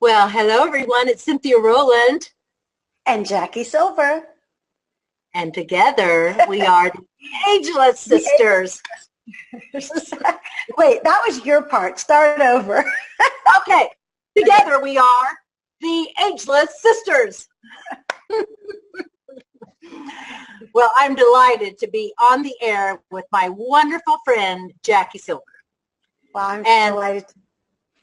Well, hello everyone. It's Cynthia Rowland, And Jackie Silver. and together we are the Ageless The Sisters. Wait, that was your part. Start over. Okay, together we are the Ageless Sisters. Well, I'm delighted to be on the air with my wonderful friend Jackie Silver. Well, I'm delighted to be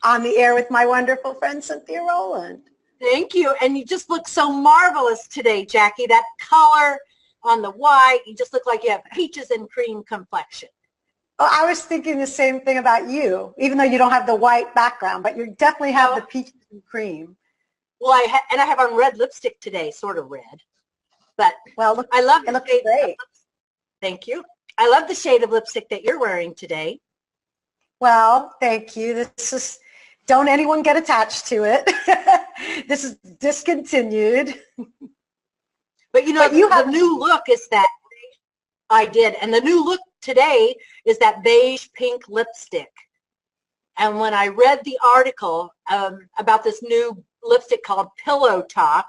on the air with my wonderful friend Cynthia Rowland. Thank you. And you just look so marvelous today, Jackie. That color on the white, you just look like you have peaches and cream complexion. Oh, I was thinking the same thing about you, even though you don't have the white background, but you definitely have the peaches and cream. Well, I have on red lipstick today, sort of red. But well, look, I love it looks great. Thank you. I love the shade of lipstick that you're wearing today. Well, thank you. This is, don't anyone get attached to it. This is discontinued. But you know, the new look is that I did. And the new look today is that beige pink lipstick. And when I read the article about this new lipstick called Pillow Talk,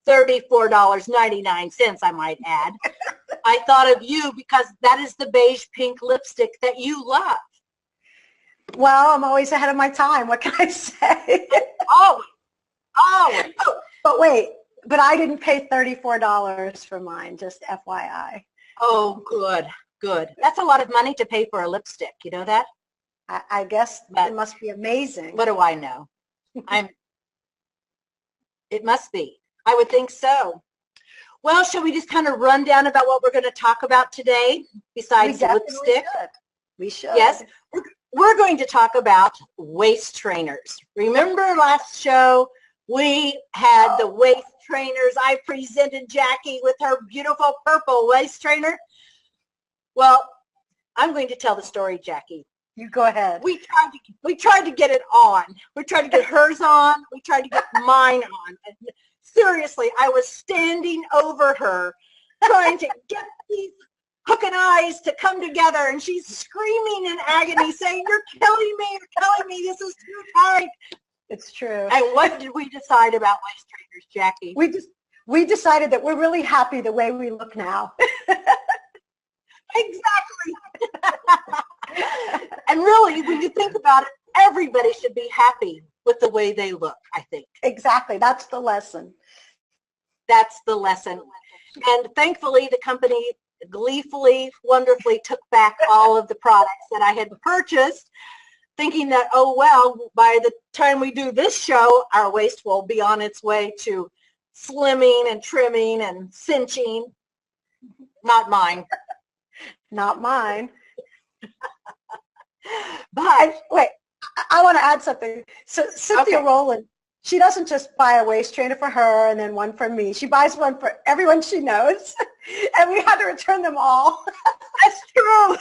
$34.99, I might add, I thought of you because that is the beige pink lipstick that you love. Well, I'm always ahead of my time. What can I say? Always. Oh, but wait, but I didn't pay $34 for mine, just FYI. Oh, good, good. That's a lot of money to pay for a lipstick. You know that? I guess it must be amazing. What do I know? It must be. I would think so. Well, shall we just kind of run down about what we're going to talk about today besides lipstick? We should. Yes. We're going to talk about waist trainers. Remember last show, we had the waist trainers. I presented Jackie with her beautiful purple waist trainer. Well, I'm going to tell the story, Jackie. You go ahead. We tried to get it on. We tried to get hers on. We tried to get mine on. And seriously, I was standing over her trying to get these hook and eyes to come together, and she's screaming in agony, saying, "You're killing me, you're killing me, this is too tight." It's true. And what did we decide about waist trainers, Jackie? We decided that we're really happy the way we look now. Exactly. And really, when you think about it, everybody should be happy with the way they look, I think. Exactly. That's the lesson. That's the lesson. And thankfully, the company gleefully, wonderfully took back all of the products that I had purchased, thinking that, oh, well, by the time we do this show, our waist will be on its way to slimming and trimming and cinching. Not mine. Not mine. But wait, I want to add something. So Cynthia Rowland, she doesn't just buy a waist trainer for her and then one for me. She buys one for everyone she knows, and we had to return them all. That's true.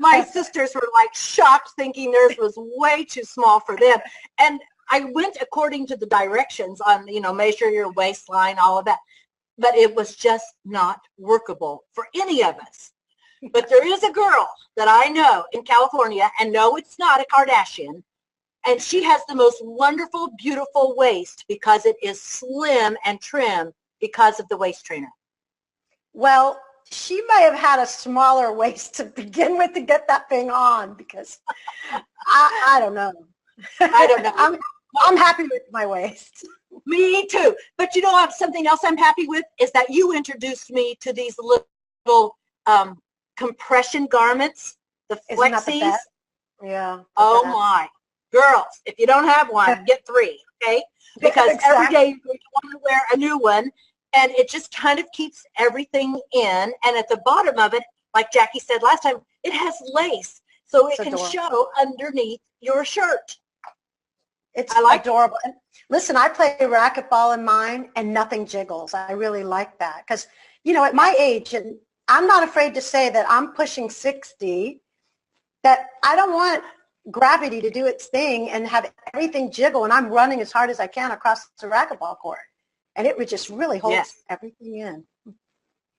My sisters were like shocked, thinking theirs was way too small for them. And I went according to the directions on, measure your waistline, all of that. But it was just not workable for any of us. But there is a girl that I know in California, and no, it's not a Kardashian, and she has the most wonderful, beautiful waist because it is slim and trim because of the waist trainer. Well, she may have had a smaller waist to begin with to get that thing on, because I don't know. I don't know. I'm happy with my waist. Me too. But you know something else I'm happy with is that you introduced me to these little compression garments, the flexies. Yeah. Oh my. Girls, if you don't have one, get 3, okay? Because every day you want to wear a new one, and it just kind of keeps everything in. And at the bottom of it, like Jackie said last time, it has lace, so it can show underneath your shirt. It's adorable. And listen, I play racquetball in mine, and nothing jiggles. I really like that because, at my age, and I'm not afraid to say that I'm pushing 60, that I don't want gravity to do its thing and have everything jiggle, and I'm running as hard as I can across the racquetball court. And it would just really hold everything in.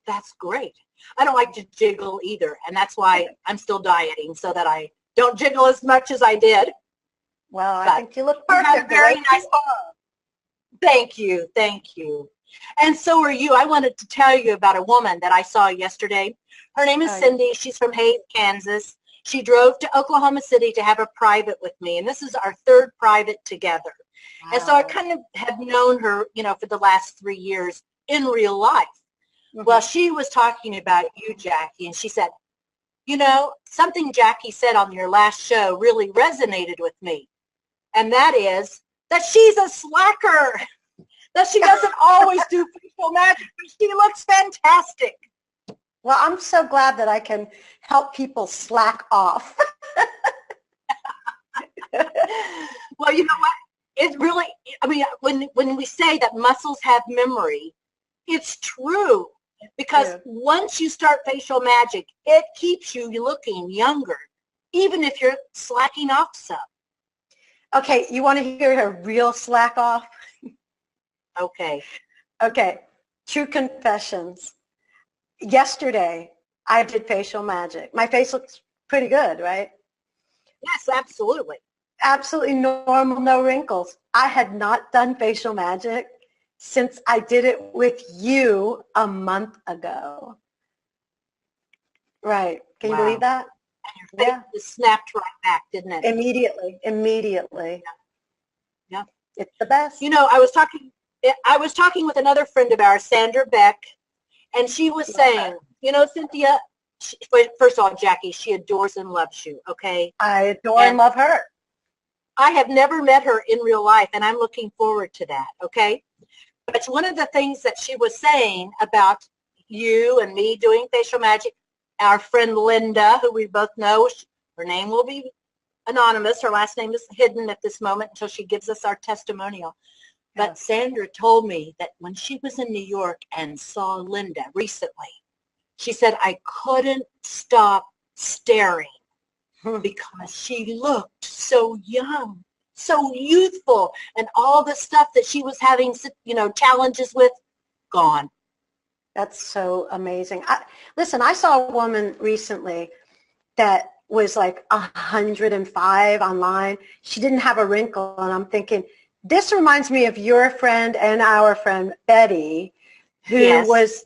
That's great. I don't like to jiggle either, and that's why I'm still dieting, so that I don't jiggle as much as I did. Well, I But think you look you have a perfect. very nice. Thank you, thank you. And so are you. I wanted to tell you about a woman that I saw yesterday. Her name is Cindy. She's from Hays, Kansas. She drove to Oklahoma City to have a private with me, and this is our third private together. Wow. And so I kind of have known her, for the last 3 years in real life. Mm-hmm. Well, she was talking about you, Jackie, and she said, something Jackie said on your last show really resonated with me, and that is that she's a slacker, that she doesn't always do facial magic, but she looks fantastic. Well, I'm so glad that I can help people slack off. Well, you know what? It really, when we say that muscles have memory, it's true. Because once you start facial magic, it keeps you looking younger, even if you're slacking off some. Okay, you want to hear a real slack off? Okay. Okay, true confessions. Yesterday, I did facial magic. My face looks pretty good, right? Yes, absolutely. Absolutely normal, no wrinkles. I had not done facial magic since I did it with you a month ago. Right. Can you believe that? And your face just snapped right back, didn't it? Immediately. Yeah. It's the best. I was talking with another friend of ours, Sandra Beck, and she was saying, Cynthia, first of all, Jackie, she adores and loves you, okay? I adore and love her. I have never met her in real life, and I'm looking forward to that, okay? But one of the things that she was saying about you and me doing facial magic, our friend Linda, who we both know, her name will be anonymous. Her last name is hidden at this moment until she gives us our testimonial. But yes. Sandra told me that when she was in New York and saw Linda recently, she said, I couldn't stop staring because she looked so young, so youthful, and all the stuff that she was having, challenges with, gone. That's so amazing. Listen, I saw a woman recently that was like 105 online. She didn't have a wrinkle, and I'm thinking, this reminds me of your friend and our friend Betty, who was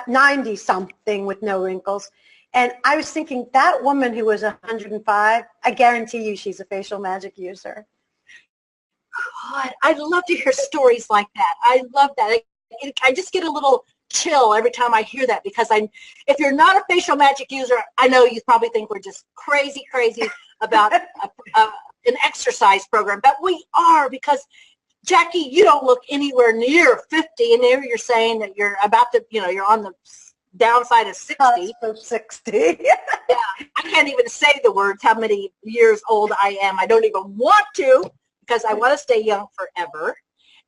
90-something with no wrinkles. And I was thinking, that woman who was 105, I guarantee you she's a facial magic user. God, I'd love to hear stories like that. I love that. I just get a little chill every time I hear that, because if you're not a facial magic user, I know you probably think we're just crazy about an exercise program, but we are, because Jackie, you don't look anywhere near 50, and there you're saying that you're about to, you're on the downside of 60. 60. Yeah, I can't even say the words how many years old I am. I don't even want to, because I want to stay young forever.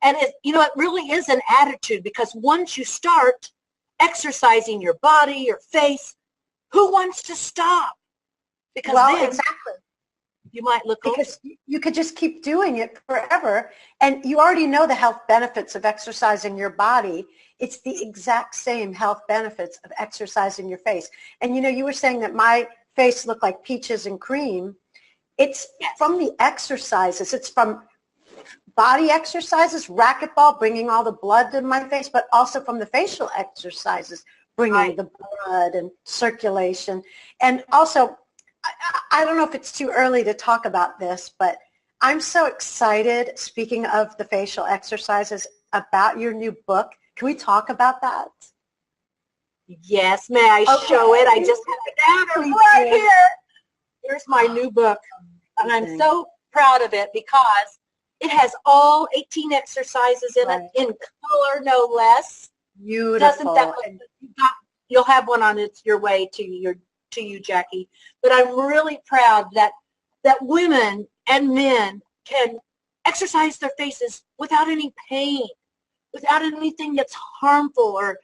And it really is an attitude, because once you start exercising your body, your face, who wants to stop? Because then exactly. You might look old. Because you could just keep doing it forever, and you already know the health benefits of exercising your body. It's the exact same health benefits of exercising your face. And you were saying that my face looked like peaches and cream. It's from the exercises. It's from body exercises, racquetball, bringing all the blood to my face, but also from the facial exercises, bringing the blood and circulation. And also, I don't know if it's too early to talk about this, but I'm so excited, speaking of the facial exercises, about your new book. Can we talk about that? Yes, may I show it? I just have it right here. Here's my new book, and I'm so proud of it because it has all 18 exercises in it, in color, no less. Beautiful. Doesn't that look, you'll have one on your way to you, Jackie. But I'm really proud that women and men can exercise their faces without any pain, without anything that's harmful or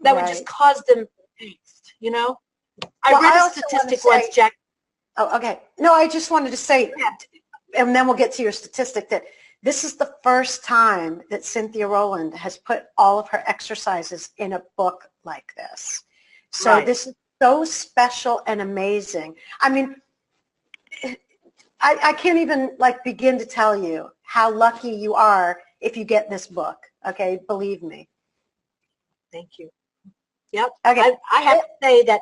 that would just cause them angst, I read a statistic once, Jackie. Oh, okay. No, I just wanted to say, and then we'll get to your statistic, that this is the first time that Cynthia Rowland has put all of her exercises in a book like this. So this is so special and amazing. I mean, I can't even like begin to tell you how lucky you are if you get this book. Okay, believe me. Thank you. Yep. Okay. I have to say that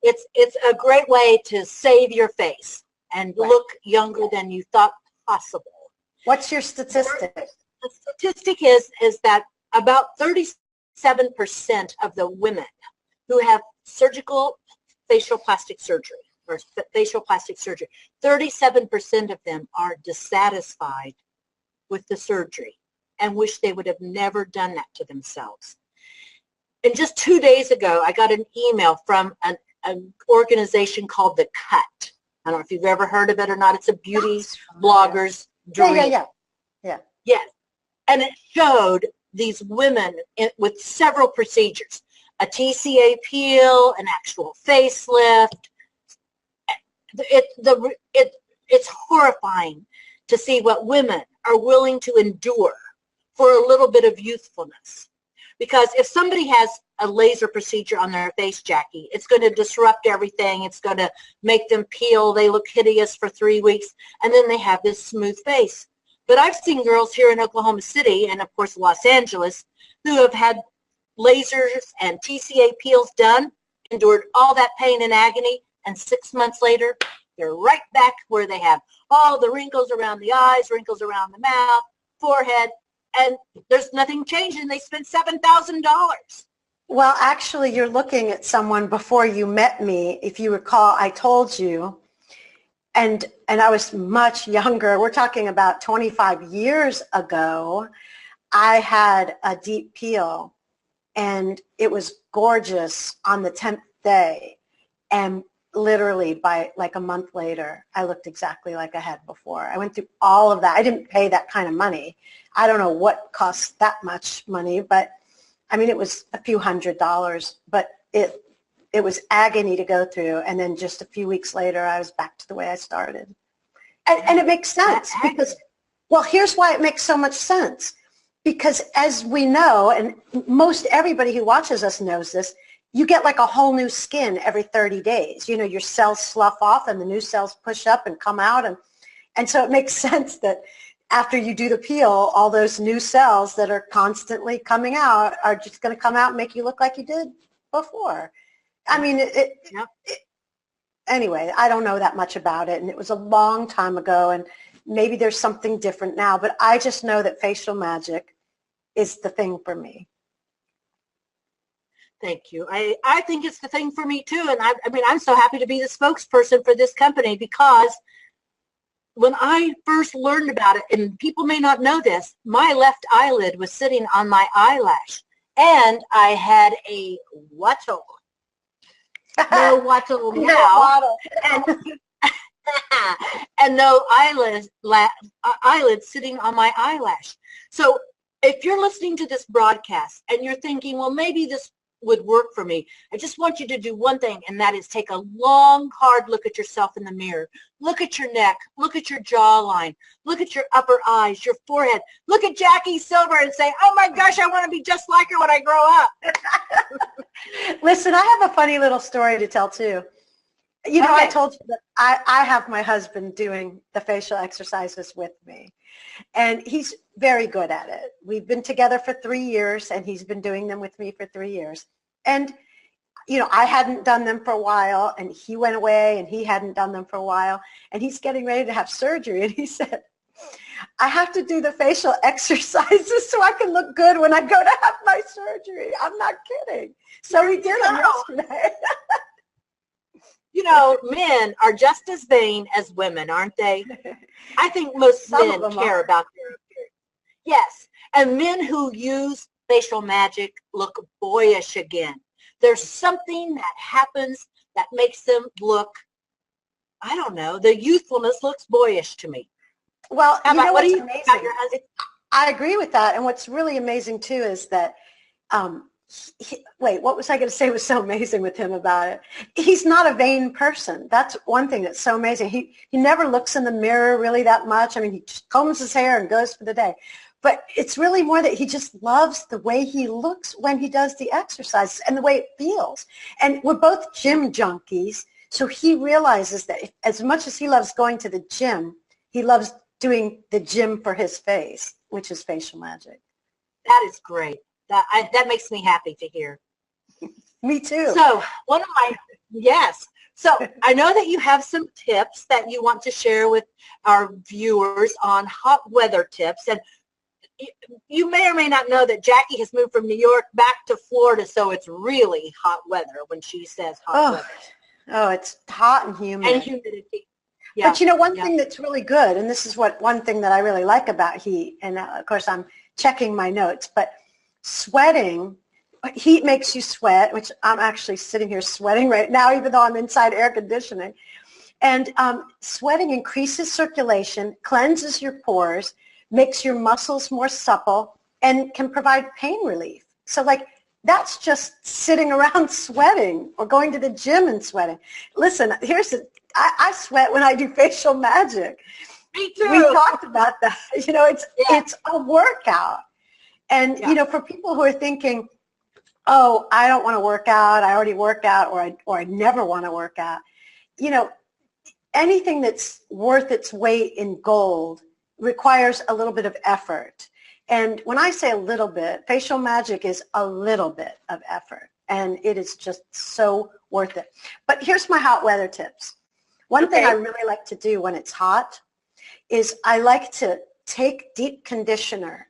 it's a great way to save your face and look younger than you thought possible. What's your statistic? The statistic is that about 37% of the women who have surgical facial plastic surgery or facial plastic surgery, 37% of them are dissatisfied with the surgery and wish they would have never done that to themselves. And just 2 days ago, I got an email from an organization called The Cut. I don't know if you've ever heard of it or not. It's a beauty blogger's dream. Yeah. Yes. And it showed these women with several procedures, a TCA peel, an actual facelift. It's horrifying to see what women are willing to endure for a little bit of youthfulness. Because if somebody has a laser procedure on their face, Jackie, it's going to disrupt everything. It's going to make them peel. They look hideous for 3 weeks, and then they have this smooth face. But I've seen girls here in Oklahoma City and, of course, Los Angeles who have had lasers and TCA peels done, endured all that pain and agony, and 6 months later, they're right back where they have all the wrinkles around the eyes, wrinkles around the mouth, forehead, and there's nothing changing. They spent $7,000. Well, actually, you're looking at someone before you met me. If you recall, I told you, and I was much younger. We're talking about 25 years ago. I had a deep peel, and it was gorgeous on the 10th day. And literally by like a month later, I looked exactly like I had before. I went through all of that. I didn't pay that kind of money. I don't know what cost that much money, but I mean, it was a few $100s, but it was agony to go through. And then just a few weeks later, I was back to the way I started. And it makes sense because, well, here's why it makes so much sense. Because as we know, and most everybody who watches us knows this, you get like a whole new skin every 30 days. You know, your cells slough off and the new cells push up and come out. And so it makes sense that after you do the peel, all those new cells that are constantly coming out are just going to come out and make you look like you did before. I mean, anyway, I don't know that much about it. And it was a long time ago. And maybe there's something different now. But I just know that facial magic is the thing for me. Thank you. I think it's the thing for me too. And I mean, I'm so happy to be the spokesperson for this company because when I first learned about it, and people may not know this, my left eyelid was sitting on my eyelash and I had a wattle. No wattle now. And no eyelid sitting on my eyelash. So if you're listening to this broadcast and you're thinking, well, maybe this would work for me, I just want you to do one thing, and that is take a long, hard look at yourself in the mirror. Look at your neck. Look at your jawline. Look at your upper eyes, your forehead. Look at Jackie Silver and say, oh my gosh, I want to be just like her when I grow up. Listen, I have a funny little story to tell too. You know, okay. I told you that I have my husband doing the facial exercises with me, and he's very good at it. We've been together for 3 years, and he's been doing them with me for 3 years. And, you know, I hadn't done them for a while, and he went away, and he hadn't done them for a while, and he's getting ready to have surgery, and he said, I have to do the facial exercises so I can look good when I go to have my surgery. I'm not kidding. So he did them yesterday. You know, men are just as vain as women, aren't they? I think most men care about their appearance. Yes, and men who use facial magic look boyish again. There's something that happens that makes them look, I don't know, the youthfulness looks boyish to me. Well, you know what do you think about your husband? I agree with that. And what's really amazing, too, is that wait, what was I going to say was so amazing with him about it? He's not a vain person. That's one thing that's so amazing. He never looks in the mirror really that much. I mean, he just combs his hair and goes for the day. But it's really more that he just loves the way he looks when he does the exercises and the way it feels. And we're both gym junkies. So he realizes that as much as he loves going to the gym, he loves doing the gym for his face, which is facial magic. That is great. That makes me happy to hear. Me too. So yes. So I know that you have some tips that you want to share with our viewers on hot weather tips. And you may or may not know that Jackie has moved from New York back to Florida, so it's really hot weather when she says hot weather. Oh, it's hot and humid. And humidity. Yeah. But you know, one thing that's really good, and this is one thing that I really like about heat, and of course I'm checking my notes, but sweating, heat makes you sweat, which I'm actually sitting here sweating right now, even though I'm inside air conditioning. And sweating increases circulation, cleanses your pores, makes your muscles more supple, and can provide pain relief. So like, that's just sitting around sweating or going to the gym and sweating. Listen, I sweat when I do facial magic. Me too. We talked about that. You know, it's a workout. And, you know, for people who are thinking, oh, I don't want to work out, I already work out, or I never want to work out, you know, anything that's worth its weight in gold requires a little bit of effort. And when I say a little bit, facial magic is a little bit of effort, and it is just so worth it. But here's my hot weather tips. One thing I really like to do when it's hot is I like to take deep conditioner,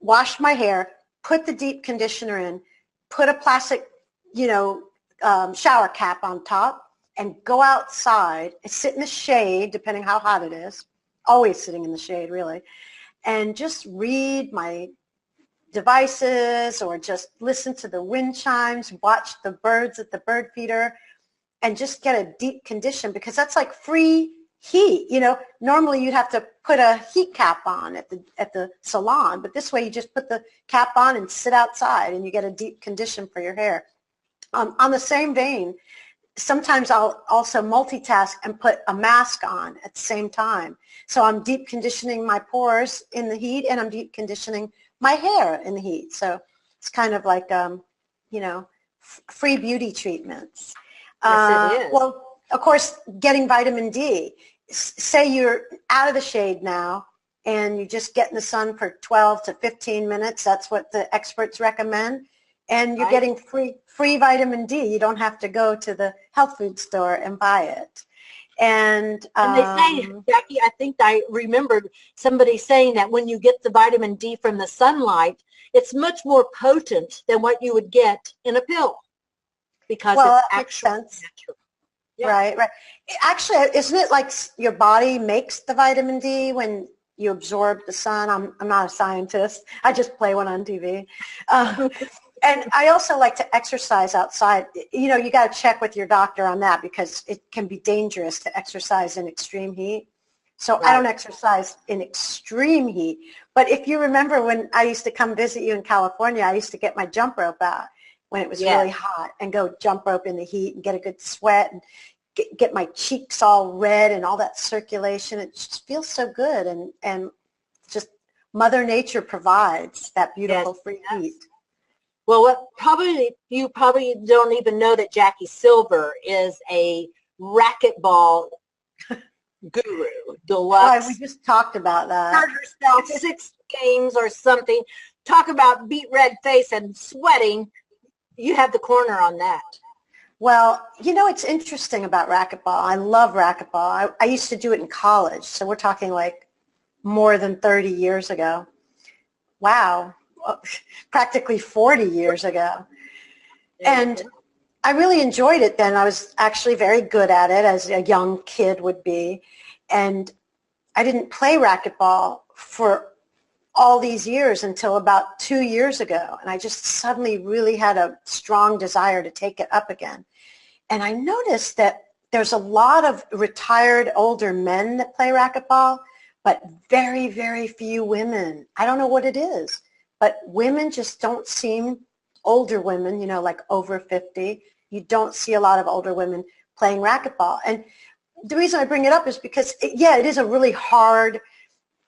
wash my hair, put the deep conditioner in, put a plastic, you know, shower cap on top, and go outside and sit in the shade, depending how hot it is, always sitting in the shade, really, and just read my devices or just listen to the wind chimes, watch the birds at the bird feeder, and just get a deep condition, because that's like free heat. You know, normally you'd have to put a heat cap on at the salon, but this way you just put the cap on and sit outside and you get a deep condition for your hair. On the same vein, sometimes I'll also multitask and put a mask on at the same time. So I'm deep conditioning my pores in the heat, and I'm deep conditioning my hair in the heat. So it's kind of like, you know, free beauty treatments. Yes, it is. Well, of course, getting vitamin D. Say you're out of the shade now and you just get in the sun for 12 to 15 minutes. That's what the experts recommend. And you're getting free vitamin D. You don't have to go to the health food store and buy it. And they say, Jackie, I think I remembered somebody saying that when you get the vitamin D from the sunlight, it's much more potent than what you would get in a pill, because it's actually natural. Yeah. Right. Actually, isn't it like your body makes the vitamin D when you absorb the sun? I'm not a scientist. I just play one on TV. And I also like to exercise outside. You know, you got to check with your doctor on that, because it can be dangerous to exercise in extreme heat. So I don't exercise in extreme heat. But if you remember when I used to come visit you in California, I used to get my jump rope out when it was really hot and go jump rope in the heat and get a good sweat and get my cheeks all red and all that circulation. It just feels so good. And just Mother Nature provides that beautiful free heat. Well, you probably don't even know that Jackie Silver is a racquetball guru, deluxe. We just talked about that. Hurt herself 6 games or something. Talk about beet red face and sweating. You have the corner on that. Well, you know, it's interesting about racquetball. I love racquetball. I used to do it in college, so we're talking like more than 30 years ago. Wow. Practically 40 years ago. And I really enjoyed it then. I was actually very good at it, as a young kid would be. And I didn't play racquetball for all these years until about 2 years ago. And I just suddenly really had a strong desire to take it up again. And I noticed that there's a lot of retired older men that play racquetball, but very, very few women. I don't know what it is. But women just don't seem, older women, you know, like over 50, you don't see a lot of older women playing racquetball. And the reason I bring it up is because, it is a really hard,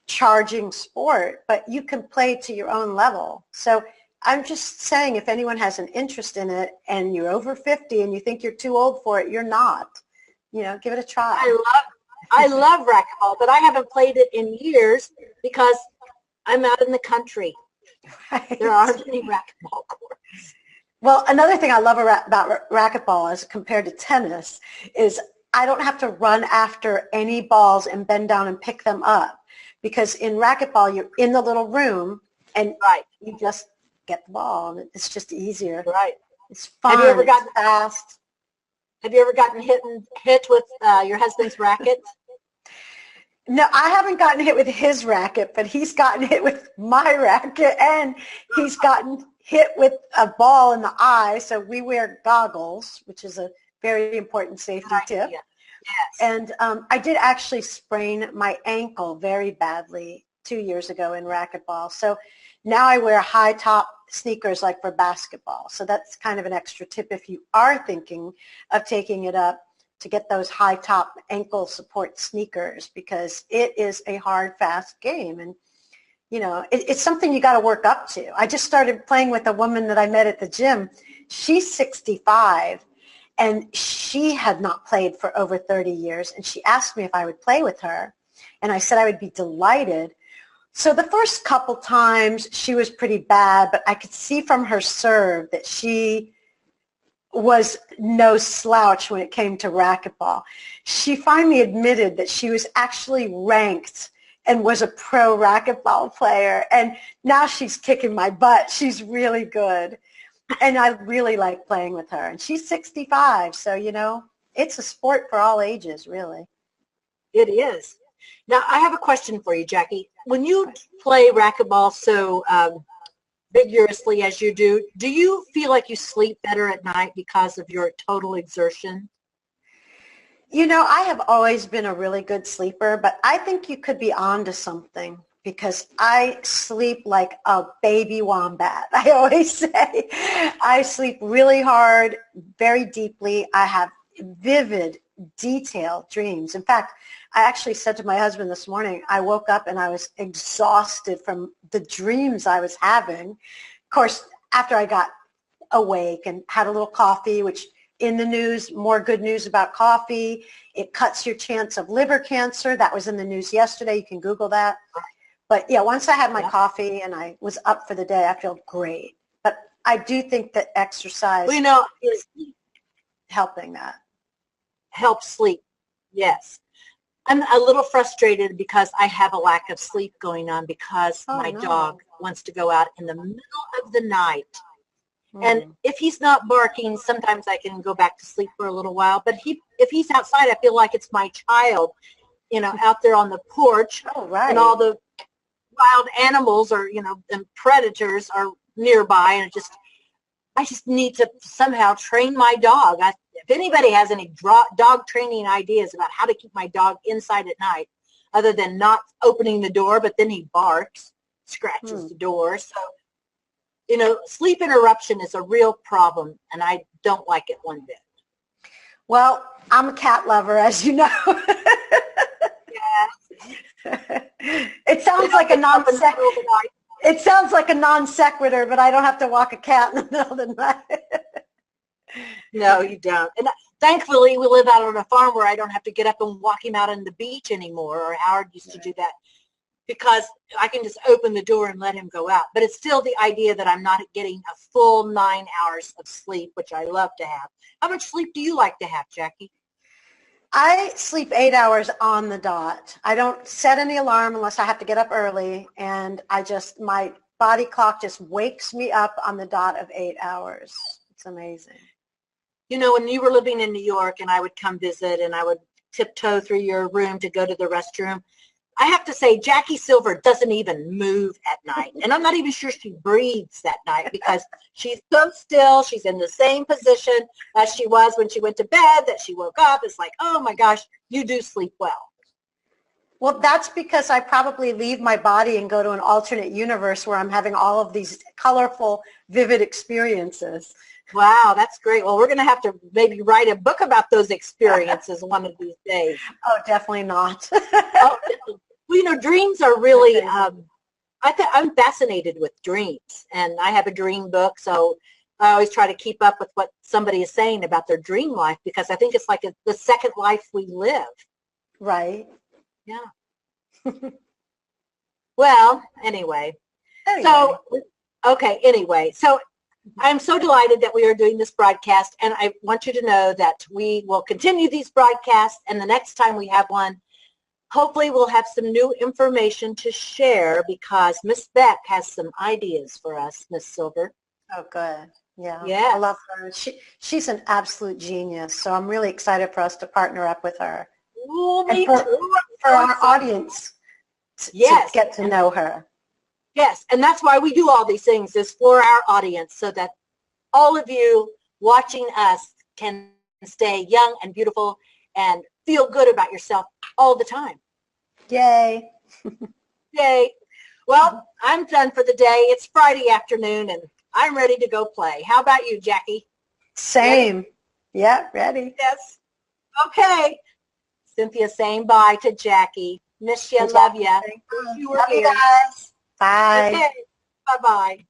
charging sport, but you can play to your own level. So I'm just saying, if anyone has an interest in it and you're over 50 and you think you're too old for it, you're not. give it a try. I love racquetball, but I haven't played it in years because I'm out in the country. Right. There aren't any racquetball courts. Well, another thing I love about racquetball as compared to tennis is I don't have to run after any balls and bend down and pick them up, because in racquetball you're in the little room and you just get the ball and it's just easier. Right. It's fun. Have you ever gotten fast? Have you ever gotten hit with your husband's racket? No, I haven't gotten hit with his racket, but he's gotten hit with my racket, and he's gotten hit with a ball in the eye. So we wear goggles, which is a very important safety tip. Yes. And I did actually sprain my ankle very badly 2 years ago in racquetball. So now I wear high top sneakers like for basketball. So that's kind of an extra tip if you are thinking of taking it up, to get those high top ankle support sneakers, because it is a hard, fast game. And, it's something you got to work up to. I just started playing with a woman that I met at the gym. She's 65 and she had not played for over 30 years. And she asked me if I would play with her. And I said I would be delighted. So the first couple times she was pretty bad, but I could see from her serve that she was no slouch when it came to racquetball. She finally admitted that she was actually ranked and was a pro racquetball player. And now she's kicking my butt. She's really good. And I really like playing with her. And she's 65. So, it's a sport for all ages, really. It is. Now, I have a question for you, Jackie. When you play racquetball so vigorously as you do you feel like you sleep better at night because of your total exertion? I have always been a really good sleeper, but I think you could be onto something, because I sleep like a baby wombat. I always say I sleep really hard, very deeply. I have vivid, detailed dreams. In fact, I actually said to my husband this morning, I woke up and I was exhausted from the dreams I was having. Of course, after I got awake and had a little coffee, which in the news, more good news about coffee. It cuts your chance of liver cancer. That was in the news yesterday. You can Google that. But yeah, once I had my coffee and I was up for the day, I feel great. But I do think that exercise is helping that. Help sleep, yes. I'm a little frustrated because I have a lack of sleep going on because my dog wants to go out in the middle of the night. And if he's not barking, sometimes I can go back to sleep for a little while. But if he's outside, I feel like it's my child, out there on the porch. Oh, right. And all the wild animals or, and predators are nearby. And I just need to somehow train my dog. If anybody has any dog training ideas about how to keep my dog inside at night, other than not opening the door, but then he barks, scratches the door. So, sleep interruption is a real problem, and I don't like it one bit. Well, I'm a cat lover, as you know. Yes. It sounds like a non sequitur, but I don't have to walk a cat in the middle of the night. No, you don't. And thankfully, we live out on a farm where I don't have to get up and walk him out on the beach anymore, or Howard used to do that, because I can just open the door and let him go out. But it's still the idea that I'm not getting a full 9 hours of sleep, which I love to have. How much sleep do you like to have, Jackie? I sleep 8 hours on the dot. I don't set any alarm unless I have to get up early, and my body clock just wakes me up on the dot of 8 hours. It's amazing. When you were living in New York and I would come visit and I would tiptoe through your room to go to the restroom, I have to say Jackie Silver doesn't even move at night. And I'm not even sure she breathes that night because she's so still. She's in the same position as she was when she went to bed, that she woke up. It's like, oh my gosh, you do sleep well. Well, that's because I probably leave my body and go to an alternate universe where I'm having all of these colorful, vivid experiences. Wow, that's great. Well, we're going to have to maybe write a book about those experiences one of these days. Oh, definitely not. Well, dreams are really, I'm fascinated with dreams, and I have a dream book, so I always try to keep up with what somebody is saying about their dream life because I think it's like the second life we live. Right. Yeah. Well, anyway. So, okay, anyway. So I'm so delighted that we are doing this broadcast, and I want you to know that we will continue these broadcasts, and the next time we have one, hopefully we'll have some new information to share because Miss Beck has some ideas for us, Miss Silver. Oh, good. Yeah. Yes. I love her. She's an absolute genius, so I'm really excited for us to partner up with her. Ooh, me and too. For our audience to get to know her. Yes, and that's why we do all these things, is for our audience, so that all of you watching us can stay young and beautiful and feel good about yourself all the time. Yay. Yay. Well, I'm done for the day. It's Friday afternoon, and I'm ready to go play. How about you, Jackie? Same. Ready? Yeah, ready. Yes. Okay. Cynthia saying bye to Jackie. Miss you, love you. Love you guys. Bye. Okay. Bye-bye.